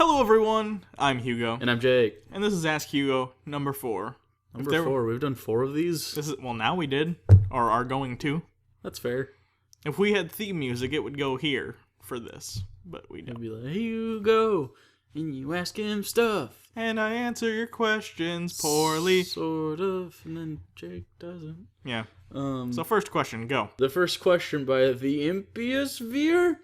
Hello, everyone. I'm Hugo. And I'm Jake. And this is Ask Hugo number 4. Number 4. We've done 4 of these? Now we did. Or are going to. That's fair. If we had theme music, it would go here for this. But we don't. It'd be like, here you go, and you ask him stuff. And I answer your questions poorly. Sort of, and then Jake doesn't. Yeah. So first question, go. The first question by the Impious Veer.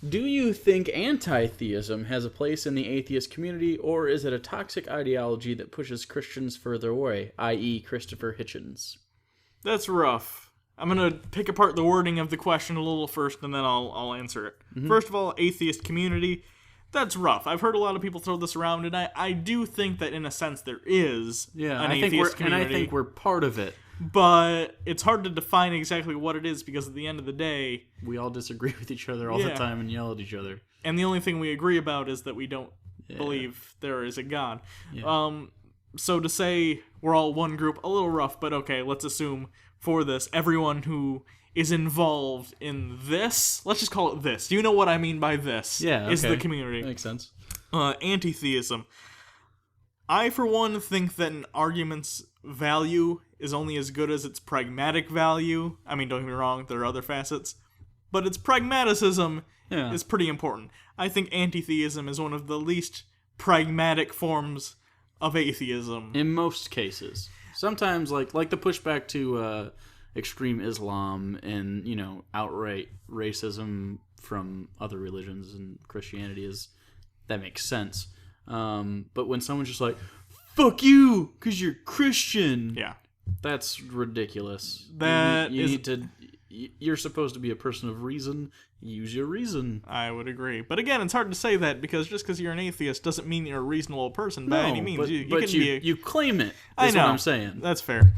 Do you think anti-theism has a place in the atheist community, or is it a toxic ideology that pushes Christians further away, i.e. Christopher Hitchens? That's rough. I'm going to pick apart the wording of the question a little first, and then I'll answer it. Mm-hmm. First of all, atheist community, that's rough. I've heard a lot of people throw this around, and I do think that in a sense there is an atheist community. And I think we're part of it. But it's hard to define exactly what it is, because at the end of the day, we all disagree with each other all the time and yell at each other. And the only thing we agree about is that we don't believe there is a God. Yeah. So to say we're all one group, a little rough, but okay, let's assume for this, everyone who is involved in this, let's just call it this. Do you know what I mean by this? Yeah, okay. Is the community. That makes sense. Anti-theism. I, for one, think that an argument's value is only as good as its pragmatic value. I mean, don't get me wrong, there are other facets. But its pragmaticism is pretty important. I think anti-theism is one of the least pragmatic forms of atheism. In most cases. Sometimes, like the pushback to extreme Islam and, outright racism from other religions and Christianity that makes sense. But when someone's just like, fuck you, because you're Christian. Yeah. That's ridiculous. You're supposed to be a person of reason. Use your reason. I would agree. But again, it's hard to say that, because just because you're an atheist doesn't mean you're a reasonable person by any means. You claim it. I know. What I'm saying. That's fair.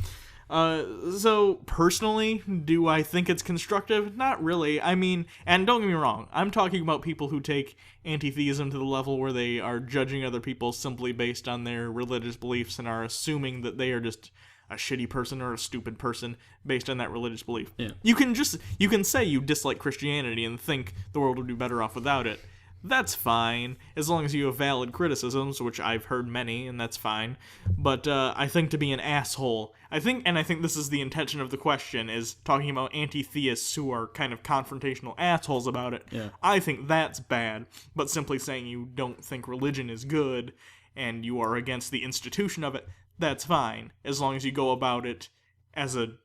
So, personally, do I think it's constructive? Not really. I mean, and don't get me wrong, I'm talking about people who take anti-theism to the level where they are judging other people simply based on their religious beliefs and are assuming that they are just a shitty person or a stupid person based on that religious belief. Yeah. You can say you dislike Christianity and think the world would be better off without it. That's fine, as long as you have valid criticisms, which I've heard many, and that's fine. But I think to be an asshole, I think this is the intention of the question, is talking about anti-theists who are kind of confrontational assholes about it. Yeah. I think that's bad, but simply saying you don't think religion is good and you are against the institution of it, that's fine, as long as you go about it as a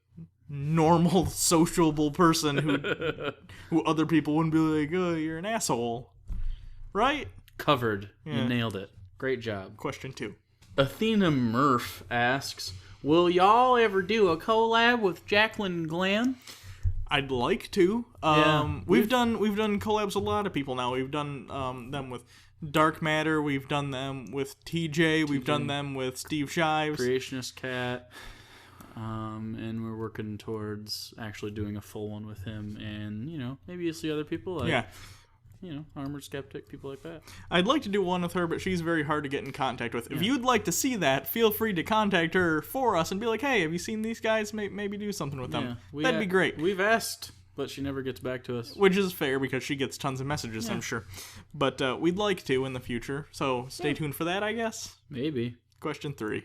normal, sociable person who other people wouldn't be like, oh, you're an asshole. Right? Covered. Yeah. You nailed it. Great job. Question 2. Athena Murph asks, will y'all ever do a collab with Jaclyn Glenn? I'd like to. We've done collabs with a lot of people now. We've done them with Dark Matter. We've done them with TJ. We've done them with Steve Shives. Creationist Cat. And we're working towards actually doing a full one with him. And, maybe you'll see other people. Armored Skeptic, people like that. I'd like to do one with her, but she's very hard to get in contact with. Yeah. If you'd like to see that, feel free to contact her for us and be like, hey, have you seen these guys? Maybe do something with them. That'd be great. We've asked, but she never gets back to us. Which is fair, because she gets tons of messages, I'm sure. But we'd like to in the future, so stay tuned for that, I guess. Maybe. Question 3.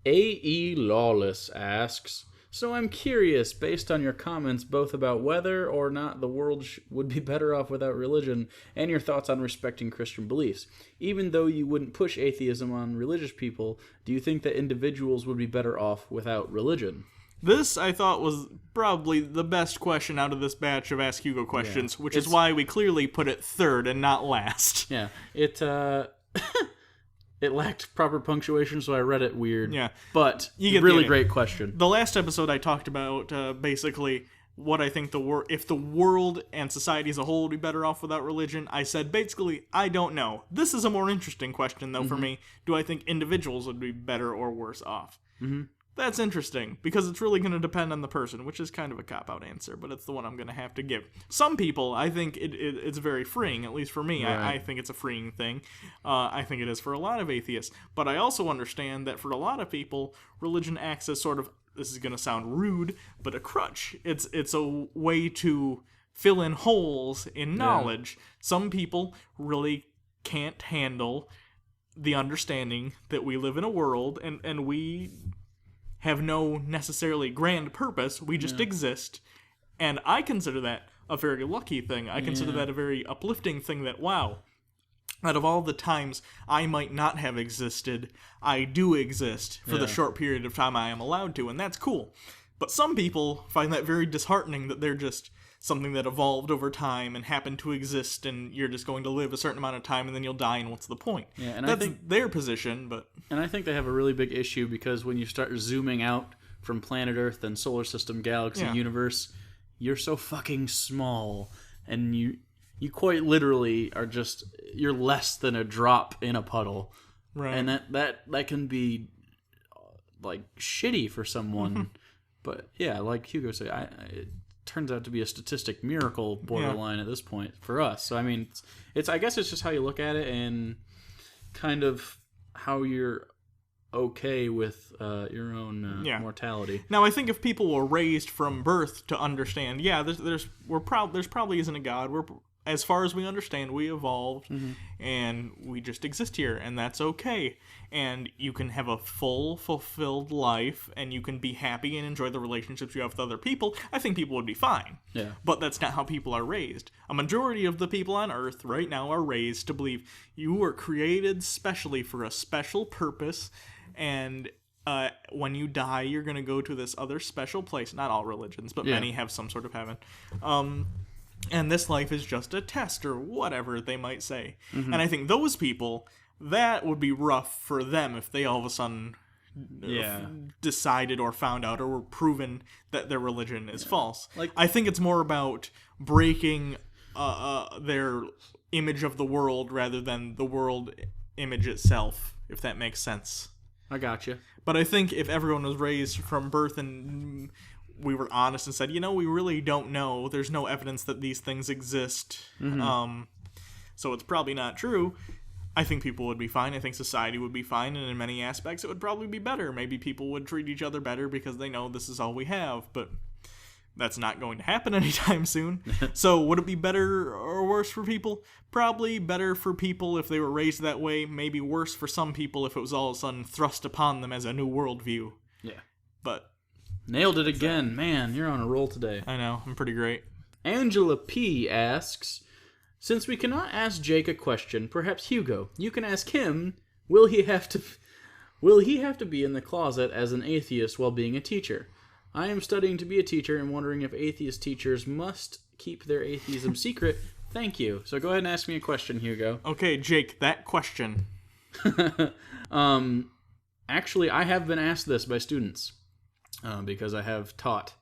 A.E. Lawless asks, so I'm curious, based on your comments both about whether or not the world would be better off without religion, and your thoughts on respecting Christian beliefs, even though you wouldn't push atheism on religious people, do you think that individuals would be better off without religion? This, I thought, was probably the best question out of this batch of Ask Hugo questions, which is why we clearly put it third and not last. Yeah, It lacked proper punctuation, so I read it weird. Yeah. But really great question. The last episode I talked about basically what I think if the world and society as a whole would be better off without religion. I said basically, I don't know. This is a more interesting question, though, for me. Do I think individuals would be better or worse off? Mm-hmm. That's interesting, because it's really going to depend on the person, which is kind of a cop-out answer, but it's the one I'm going to have to give. Some people, I think it's very freeing, at least for me. Right. I think it's a freeing thing. I think it is for a lot of atheists. But I also understand that for a lot of people, religion acts as sort of, this is going to sound rude, but a crutch. It's a way to fill in holes in knowledge. Some people really can't handle the understanding that we live in a world and we have no necessarily grand purpose. We just exist. And I consider that a very lucky thing. I consider that a very uplifting thing that, wow, out of all the times I might not have existed, I do exist for the short period of time I am allowed to, and that's cool. But some people find that very disheartening, that they're just something that evolved over time and happened to exist, and you're just going to live a certain amount of time and then you'll die, and what's the point? Yeah, and that's their position, but... And I think they have a really big issue, because when you start zooming out from planet Earth and solar system, galaxy, universe, you're so fucking small, and you quite literally are just... You're less than a drop in a puddle. Right. And that can be, like, shitty for someone. But, yeah, like Hugo said, it turns out to be a statistic miracle borderline at this point for us. So, I mean, it's I guess it's just how you look at it and kind of how you're okay with your own mortality. Now, I think if people were raised from birth to understand, there's probably isn't a God. As far as we understand, we evolved, and we just exist here, and that's okay. And you can have a full, fulfilled life, and you can be happy and enjoy the relationships you have with other people. I think people would be fine. Yeah. But that's not how people are raised. A majority of the people on Earth right now are raised to believe you were created specially for a special purpose, and when you die, you're going to go to this other special place. Not all religions, but many have some sort of heaven. And this life is just a test, or whatever they might say. And I think those people, that would be rough for them if they all of a sudden decided or found out or were proven that their religion is false. Like, I think it's more about breaking their image of the world rather than the world image itself, if that makes sense. I gotcha. But I think if everyone was raised from birth and... we were honest and said, we really don't know. There's no evidence that these things exist. So it's probably not true. I think people would be fine. I think society would be fine. And in many aspects, it would probably be better. Maybe people would treat each other better because they know this is all we have. But that's not going to happen anytime soon. So would it be better or worse for people? Probably better for people if they were raised that way. Maybe worse for some people if it was all of a sudden thrust upon them as a new worldview. Yeah. But... Nailed it again. Man, you're on a roll today. I know. I'm pretty great. Angela P. asks, since we cannot ask Jake a question, perhaps Hugo, you can ask him, will he have to be in the closet as an atheist while being a teacher? I am studying to be a teacher and wondering if atheist teachers must keep their atheism secret. Thank you. So go ahead and ask me a question, Hugo. Okay, Jake, that question. Actually, I have been asked this by students. Because I have taught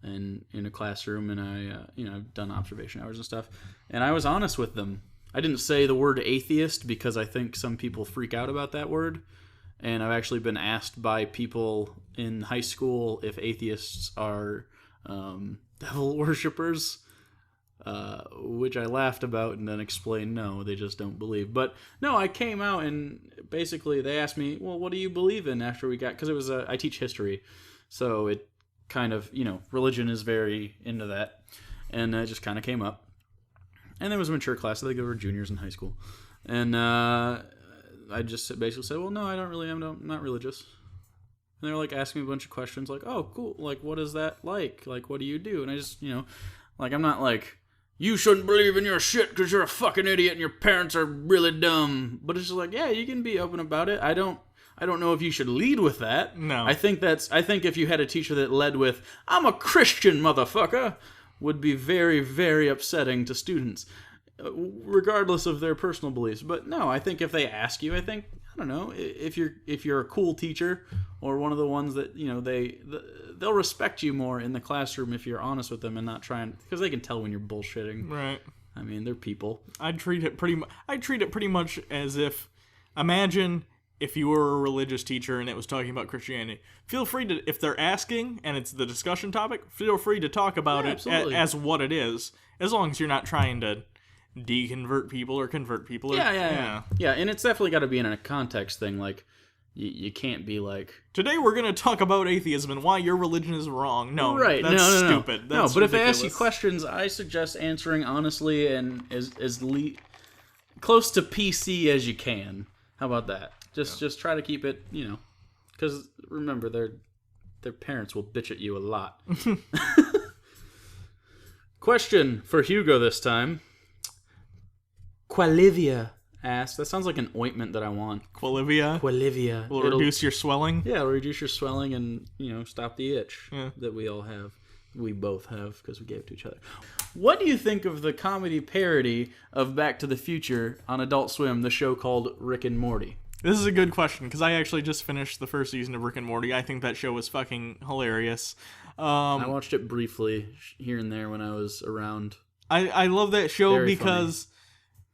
in a classroom, and I've done observation hours and stuff, and I was honest with them. I didn't say the word atheist because I think some people freak out about that word, and I've actually been asked by people in high school if atheists are devil worshippers, which I laughed about and then explained no, they just don't believe. But no, I came out and basically they asked me, well, what do you believe in after we got, because it was I teach history. So it kind of, religion is very into that. And it just kind of came up. And there was a mature class. I think they were juniors in high school. And I just basically said, well, no, I'm not religious. And they were like asking me a bunch of questions like, oh, cool. Like, what is that like? Like, what do you do? And I just, like, I'm not like, you shouldn't believe in your shit because you're a fucking idiot and your parents are really dumb. But it's just like, yeah, you can be open about it. I don't know if you should lead with that. No. I think if you had a teacher that led with, I'm a Christian, motherfucker, would be very, very upsetting to students, regardless of their personal beliefs. But no, I think if they ask you, I don't know, if you're a cool teacher or one of the ones that, they'll respect you more in the classroom if you're honest with them and not trying, because they can tell when you're bullshitting. Right. I mean, they're people. I treat it pretty much as if, imagine if you were a religious teacher and it was talking about Christianity, feel free to, if they're asking and it's the discussion topic, feel free to talk about it as what it is, as long as you're not trying to deconvert people or convert people. Yeah, and it's definitely got to be in a context thing. Like, you can't be like, today we're going to talk about atheism and why your religion is wrong. No, right. That's stupid. That's but ridiculous. If they ask you questions, I suggest answering honestly and close to PC as you can. How about that? Just try to keep it, because remember, their parents will bitch at you a lot. Question for Hugo this time. Qualivia asks, that sounds like an ointment that I want. Qualivia? Qualivia. Will it reduce your swelling? Yeah, it'll reduce your swelling and, stop the itch that we all have. We both have, because we gave it to each other. What do you think of the comedy parody of Back to the Future on Adult Swim, the show called Rick and Morty? This is a good question, because I actually just finished the first season of Rick and Morty. I think that show was fucking hilarious. I watched it briefly here and there when I was around. I love that show Very because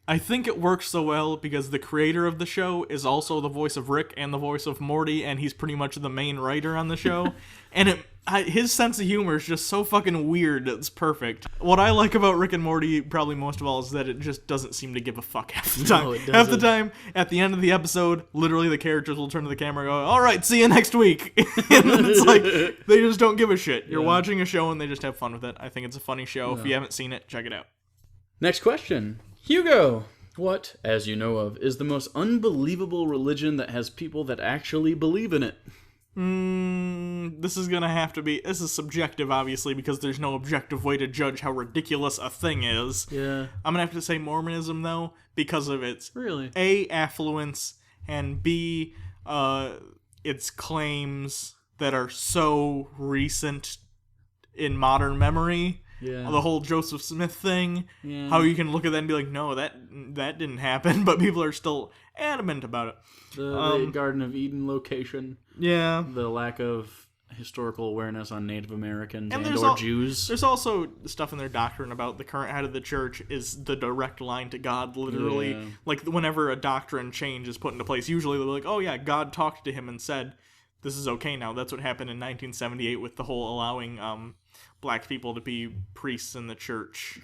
I think it works so well because the creator of the show is also the voice of Rick and the voice of Morty, and he's pretty much the main writer on the show. And his sense of humor is just so fucking weird. It's perfect. What I like about Rick and Morty, probably most of all, is that it just doesn't seem to give a fuck half the time. No, it doesn't. Half the time, at the end of the episode, literally the characters will turn to the camera and go, "All right, see you next week." And it's like, they just don't give a shit. You're watching a show and they just have fun with it. I think it's a funny show. If you haven't seen it, check it out. Next question. Hugo, what, as you know of, is the most unbelievable religion that has people that actually believe in it? This is gonna have to be... This is subjective, obviously, because there's no objective way to judge how ridiculous a thing is. Yeah. I'm gonna have to say Mormonism, though, because of its... Really? A, affluence, and B, its claims that are so recent in modern memory. Yeah. The whole Joseph Smith thing. Yeah. How you can look at that and be like, no, that didn't happen, but people are still adamant about it. The Garden of Eden location. Yeah. The lack of historical awareness on Native Americans and there's or Jews. There's also stuff in their doctrine about the current head of the church is the direct line to God, literally. Yeah. Like, whenever a doctrine change is put into place, usually they're like, oh yeah, God talked to him and said, this is okay now. That's what happened in 1978 with the whole allowing black people to be priests in the church.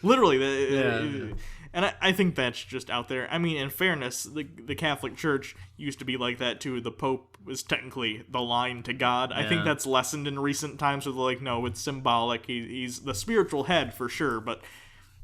Literally. And I think that's just out there. I mean, in fairness, the Catholic Church used to be like that too. The Pope was technically the line to God. I think that's lessened in recent times with like, no, it's symbolic. He's the spiritual head for sure, but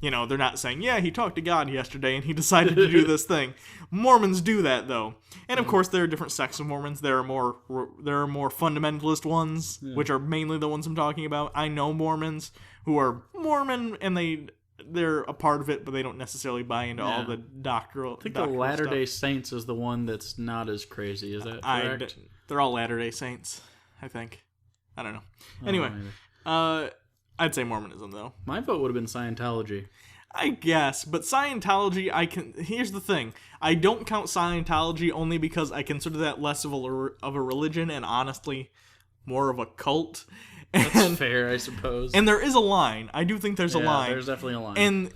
they're not saying, yeah, he talked to God yesterday and he decided to do this thing. Mormons do that though. And of course there are different sects of Mormons. There are more fundamentalist ones, which are mainly the ones I'm talking about. I know Mormons who are Mormon and they're a part of it, but they don't necessarily buy into all the doctrinal. I think the Latter-day Saints is the one that's not as crazy. Is that correct? They're all Latter-day Saints, I think. I don't know. Anyway, I'd say Mormonism, though. My vote would have been Scientology. I guess, but Scientology, here's the thing. I don't count Scientology only because I consider that less of a religion and honestly more of a cult. That's fair, I suppose. And there is a line. I do think there's a line. There's definitely a line. And,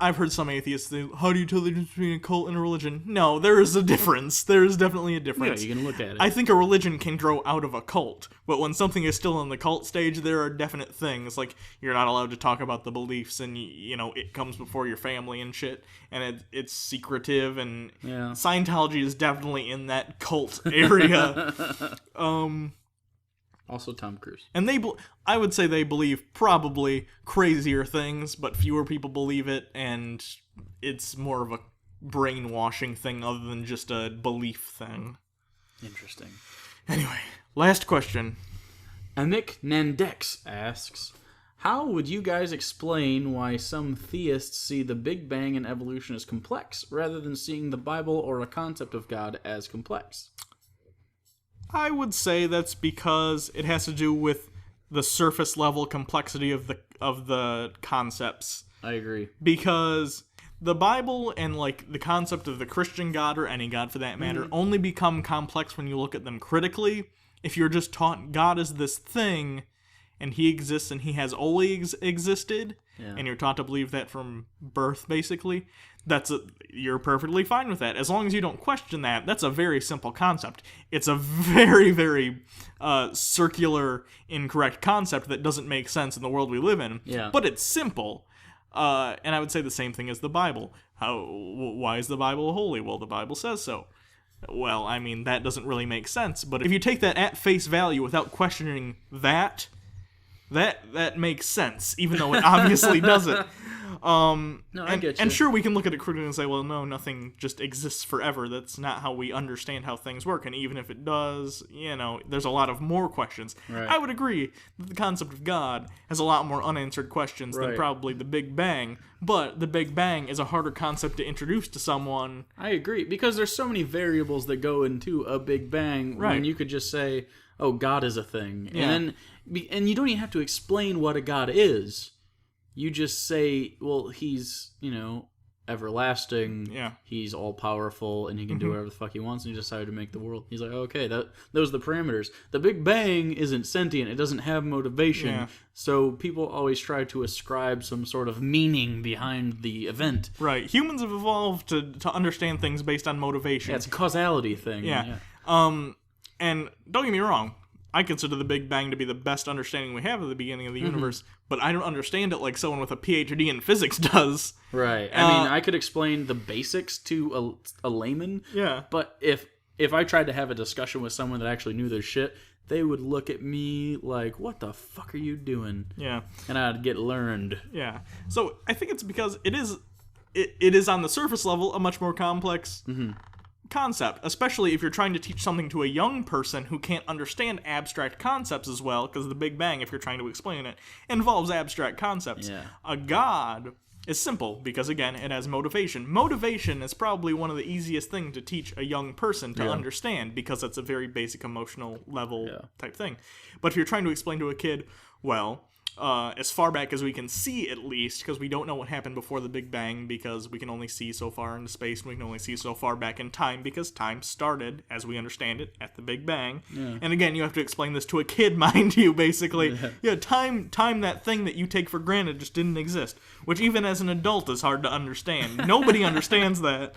I've heard some atheists say, how do you tell the difference between a cult and a religion? No, there is a difference. There is definitely a difference. Yeah, you can look at it. I think a religion can grow out of a cult, but when something is still in the cult stage, there are definite things, like you're not allowed to talk about the beliefs, and, it comes before your family and shit, and it's secretive, and Scientology is definitely in that cult area. Also Tom Cruise. And I would say they believe probably crazier things, but fewer people believe it, and it's more of a brainwashing thing other than just a belief thing. Interesting. Anyway, last question. Amik Nandex asks, how would you guys explain why some theists see the Big Bang and evolution as complex, rather than seeing the Bible or a concept of God as complex? I would say that's because it has to do with the surface level complexity of the concepts. I agree. Because the Bible and the concept of the Christian God, or any God for that matter, only become complex when you look at them critically. If you're just taught God is this thing and he exists and he has always existed, and you're taught to believe that from birth, basically, you're perfectly fine with that. As long as you don't question that, that's a very simple concept. It's a very, very circular, incorrect concept that doesn't make sense in the world we live in, but it's simple. And I would say the same thing as the Bible. Why is the Bible holy? Well, the Bible says so. Well, I mean, that doesn't really make sense, but if you take that at face value without questioning that makes sense, even though it obviously doesn't. I get you. And sure, we can look at it critically and say, well, no, nothing just exists forever. That's not how we understand how things work. And even if it does, there's a lot of more questions. Right. I would agree that the concept of God has a lot more unanswered questions than probably the Big Bang. But the Big Bang is a harder concept to introduce to someone. I agree, because there's so many variables that go into a Big Bang when you could just say, oh, God is a thing. Yeah. And you don't even have to explain what a God is. You just say, well, he's, everlasting. Yeah. He's all-powerful, and he can do whatever the fuck he wants, and he decided to make the world. He's like, okay, those are the parameters. The Big Bang isn't sentient. It doesn't have motivation. Yeah. So people always try to ascribe some sort of meaning behind the event. Right. Humans have evolved to understand things based on motivation. Yeah, it's a causality thing. Yeah. And don't get me wrong, I consider the Big Bang to be the best understanding we have of the beginning of the universe, but I don't understand it like someone with a PhD in physics does. Right. I mean, I could explain the basics to a layman. Yeah. But if I tried to have a discussion with someone that actually knew their shit, they would look at me like, what the fuck are you doing? Yeah. And I'd get learned. Yeah. So I think it's because it is on the surface level a much more complex concept, especially if you're trying to teach something to a young person who can't understand abstract concepts as well, because the Big Bang, if you're trying to explain it, involves abstract concepts. Yeah. A God is simple because, again, it has motivation. Motivation is probably one of the easiest things to teach a young person to understand, because it's a very basic emotional level type thing. But if you're trying to explain to a kid, well, as far back as we can see, at least, because we don't know what happened before the Big Bang, because we can only see so far into space, and we can only see so far back in time, because time started, as we understand it, at the Big Bang. Yeah. And again, you have to explain this to a kid, mind you, basically. Yeah, time, that thing that you take for granted just didn't exist, which even as an adult is hard to understand. Nobody understands that.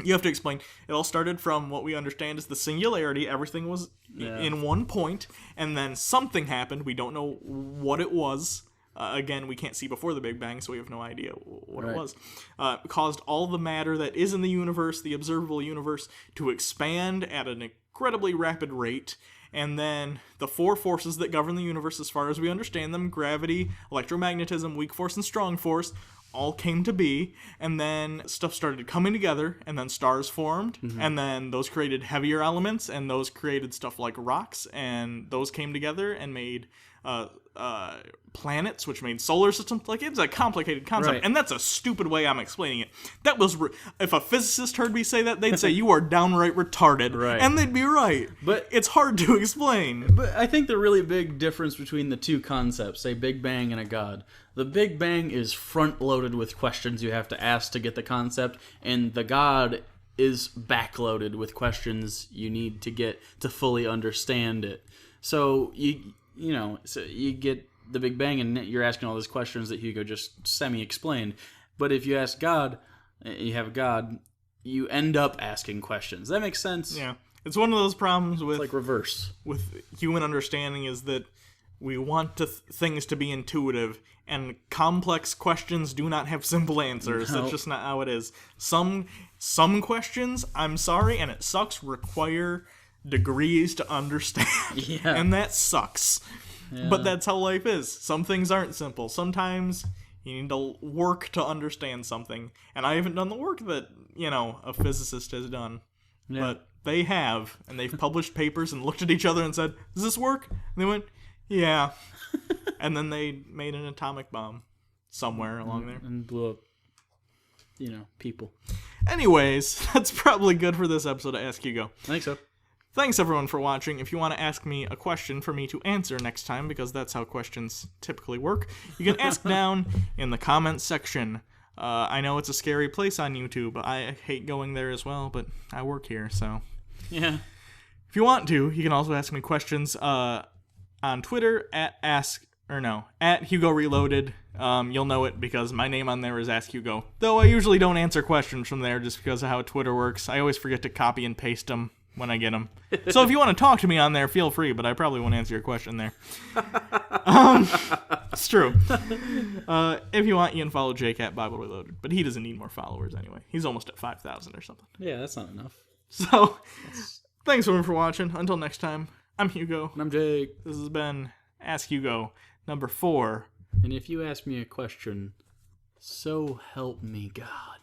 You have to explain, it all started from what we understand as the singularity. Everything was in one point, and then something happened. We don't know what it was. Again, we can't see before the Big Bang, so we have no idea what it was. It caused all the matter that is in the universe, the observable universe, to expand at an incredibly rapid rate. And then the four forces that govern the universe as far as we understand them, gravity, electromagnetism, weak force, and strong force, all came to be, and then stuff started coming together, and then stars formed, and then those created heavier elements, and those created stuff like rocks, and those came together and made planets, which made solar systems. Like, it's a complicated concept, and that's a stupid way I'm explaining it. That was if a physicist heard me say that, they'd say you are downright retarded, and they'd be right. But it's hard to explain. But I think the really big difference between the two concepts, say Big Bang and a God, the Big Bang is front-loaded with questions you have to ask to get the concept, and the God is backloaded with questions you need to get to fully understand it. So so you get the Big Bang, and you're asking all these questions that Hugo just semi-explained. But if you ask God, you have God, you end up asking questions. That makes sense? Yeah. It's one of those problems with... It's like reverse. With human understanding is that we want things to be intuitive, and complex questions do not have simple answers. That's just not how it is. Some questions, I'm sorry, and it sucks, require degrees to understand. Yeah. And that sucks. Yeah. But that's how life is. Some things aren't simple. Sometimes you need to work to understand something. And I haven't done the work that, a physicist has done. Yeah. But they have. And they've published papers and looked at each other and said, does this work? And they went, yeah. And then they made an atomic bomb somewhere along there. And blew up, people. Anyways, that's probably good for this episode of Ask Hugo. I think so. Thanks, everyone, for watching. If you want to ask me a question for me to answer next time, because that's how questions typically work, you can ask down in the comments section. I know it's a scary place on YouTube. I hate going there as well, but I work here, so... Yeah. If you want to, you can also ask me questions on Twitter at Hugo Reloaded. You'll know it because my name on there is Ask Hugo. Though I usually don't answer questions from there just because of how Twitter works. I always forget to copy and paste them when I get them. So if you want to talk to me on there, feel free, but I probably won't answer your question there. It's true. If you want, you can follow Jake at Bible Reloaded, but he doesn't need more followers anyway. He's almost at 5,000 or something. Yeah, that's not enough. So, thanks everyone for watching. Until next time, I'm Hugo. And I'm Jake. This has been Ask Hugo, number 4. And if you ask me a question So help me God.